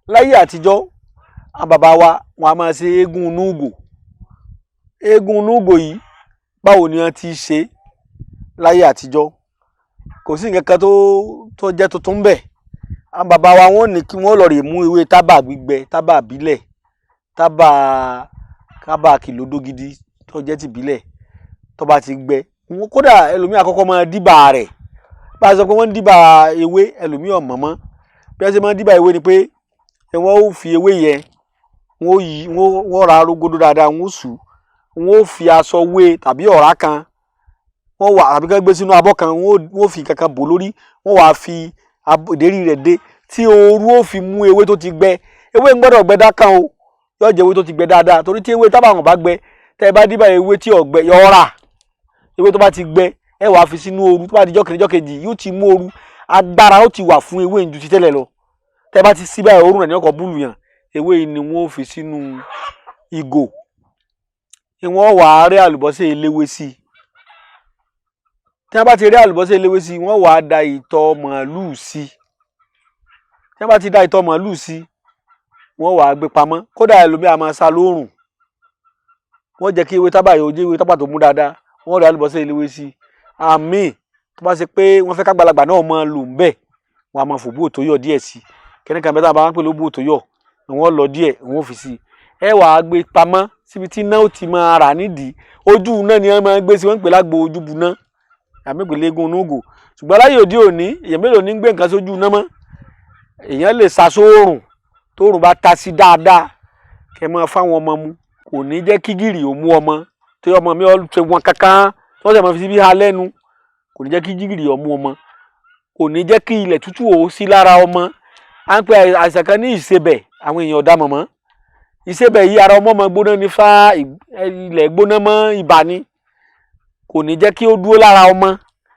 láyé àtijọ́ àwọn bàbá wa wọn a máa ṣe eégún inú Ìgò. Eégún inú Ìgò yìí báwo ni wọ́n ti ṣe láyé àtijọ́? Kò sí nǹkan kan tó jẹ́ tuntun bẹ́ẹ̀. Àwọn bàbá wa wọ́n ní kí wọ́n lọ rè mú ewé tábà gbígbẹ, tábà bílẹ̀, tábà kìlódó gidi tó jẹ́ ti bílẹ̀ tó bá ti gbẹ. Kódà ẹlòmíì àkọ́kọ́ máa díbà rẹ̀. Bá a sọ pé wọ́n ń díbà ewé, ẹlòmíì ò mọ̀ mọ́. Bí wọ́n ṣe máa ń díbà ewé ni pé wọ́n ó fi ewé yẹn, wọ́n ra rógódó dáadáa, wọ́n sù, wọ́n ó fi aṣọ wé tàbí ọ̀rá kan, wọ́n wà àbí kán gbé sínú abọ́ kan, wọ́n fi kankan bò lórí, wọ́n wá fi ìdérí rẹ̀ dé tí ooru ó fi mú ewé tó ti gbẹ. Ewé ń gbọ́dọ̀ gbẹ dákan o, yóò jẹ́ ewé tó ti gbẹ dáadáa, torí tí ewé tábà wọn bá gbẹ, tẹ́ ẹ bá díbà ewé tí ò gbẹ yóò rà. Ewé tó bá ti gbẹ ẹ wàá fi sínú ooru, tó bá di jọ́ kejì yóò ti mú ooru, agbára ó ti wà fún ewé ju ti tẹ́lẹ̀ lọ. Tẹ́ bá ti sí báyìí oorun rẹ̀ ní ọkọ̀ búlù yàn, ewé yìí ni wọ́n ó fi sínú ìgò. Wọ́n wàá rẹ́ àlùbọ́sà eléwé sí. Tí wọ́n bá ti rẹ́ àlùbọ́sà eléwé sí, wọ́n wàá da ìtọ̀ màálù sí. Tí wọ́n bá ti da ìtọ̀ màálù sí, wọ́n wàá gbé pamọ́. Kódà ẹlòmíì á máa sá lóòrùn. Wọ́n jẹ́ kí ewé tábà yìí ó jẹ́ ewé tábà tó mú dáadáa. Wọ́n rẹ́ àlùbọ́sà eléwé sí. Àmín tó bá ṣe pé wọ́n fẹ́ kágbàlagbà náà máa lò ń bẹ̀, wọ́n á máa fòbú òtóyọ̀ díẹ̀ sí. Kẹ́nìkan bẹ́ẹ̀ tá a bá ń pè lóbú òtóyọ̀, wọ́n lọ díẹ̀, wọ́n fi sí. Ẹ wàá gbé pamọ́ síbi tí iná ó ti máa rà nídìí. Ojú iná ni wọ́n máa ń gbé sí, wọ́n ń pè lágbo ojúbu iná. Àmì ìpele eégún inú Ìgò. Ṣùgbọ́n láyé òde òní, èèyàn mélòó ní ń gbé nǹkan sójú iná mọ́? Èèyàn lè sa sóòrùn, tóòrùn bá ta sí dáadáa, kẹ́ máa fáwọn ọmọ mu. Kò ní jẹ́ kí gìrì ó mú ọmọ, tí ọmọ mi ó ṣe wọn kankan, tí wọ́n sì máa fi síbí ha lẹ́nu. Kò ní jẹ́ kí gìrì ó mú ọmọ. Kò ní jẹ́ kí ilẹ̀ tútù ó sí lára ọmọ. À ń pè àìsàn kan ní ìsebẹ̀, àwọn èèyàn ọ̀dà mọ̀mọ́. Ìsebẹ̀ yìí ara ọmọ máa gbóná ní fá, ilẹ̀ gbóná mọ́ ibà ni. Kò ní jẹ́ kí ó dúró lára ọmọ.